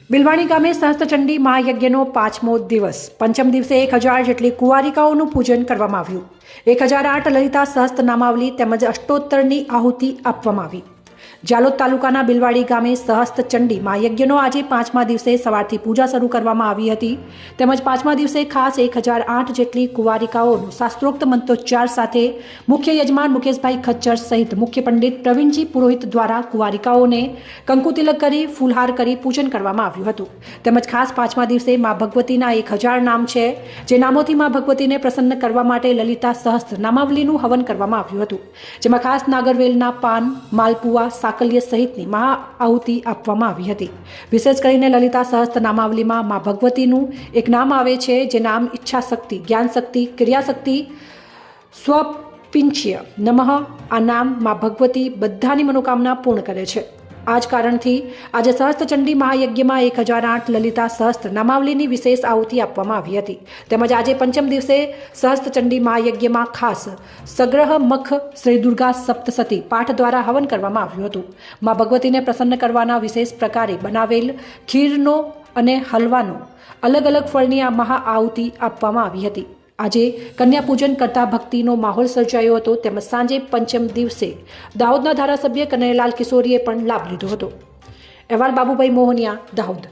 બિલવાણી ગામે સહસ્ત્રચંડી મહાયજ્ઞનો 5મો દિવસ પંચમ દિવસે 1000 જેટલી કુંવારિકાઓનું પૂજન કરવામાં આવ્યું। 1008 લલિતા સહસ્ત્ર નામાવલી તેમજ અષ્ટોત્તરની આહુતિ આપવામાં આવી। જાલોદ તાલુકાના બિલવાડી ગામે સહસ્ત્રચંડી મહાયજ્ઞનો આજે 5મા દિવસે સવારથી પૂજા શરૂ કરવામાં આવી હતી। તેમજ 5મા દિવસે ખાસ 1008 જેટલી કુંવારિકાઓનું શાસ્ત્રોક્ત મંત્રોચ્ચાર સાથે મુખ્ય યજમાન મુકેશભાઈ ખચ્ચર સહિત મુખ્ય પંડિત પ્રવીણજી પુરોહિત દ્વારા કુંવારિકાઓને કંકુ તિલક કરી ફૂલહાર કરી પૂજન કરવામાં આવ્યું હતું। તેમજ ખાસ 5મા દિવસે મા ભગવતીના 1000 નામ છે, જે નામોથી મા ભગવતીને પ્રસન્ન કરવા માટે લલિતા સહસ્ત્ર નામાવલીનું હવન કરવામાં આવ્યું હતું, જેમાં ખાસ નાગરવેલના પાન, માલપુઆ, સાકલ્ય સહિતની મહા આહુતિ આપવામાં આવી હતી। વિશેષ કરીને લલિતા સહસ્ત્ર નામાવલીમાં મા ભગવતીનું એક નામ આવે છે, જે નામ ઈચ્છા શક્તિ, જ્ઞાન શક્તિ, ક્રિયા શક્તિ, સ્વપિંચ્ય નમઃ। આ નામ મા ભગવતી બધાની મનોકામના પૂર્ણ કરે છે। આ જ કારણથી આજે સહસ્ત્રચંડી મહાયજ્ઞમાં 1008 લલિતા સહસ્ત્ર નામાવલીની વિશેષ આહુતિ આપવામાં આવી હતી। તેમજ આજે પંચમ દિવસે સહસ્ત્રચંડી મહાયજ્ઞમાં ખાસ સગ્રહ મખ શ્રી દુર્ગા સપ્તસતી પાઠ દ્વારા હવન કરવામાં આવ્યું હતું। મા ભગવતીને પ્રસન્ન કરવાના વિશેષ પ્રકારે બનાવેલ ખીરનો અને હલવાનો અલગ અલગ ફળની આ મહા આહુતિ આપવામાં આવી હતી। આજે કન્યા પૂજન કરતા ભક્તિનો માહોલ સર્જાયો હતો। તેમજ સાંજે પંચમ દિવસે દાહોદના ધારાસભ્ય કનૈયાલાલ કિશોરીએ પણ લાભ લીધો હતો। અહેવાલ બાબુભાઈ મોહનિયા, દાહોદ।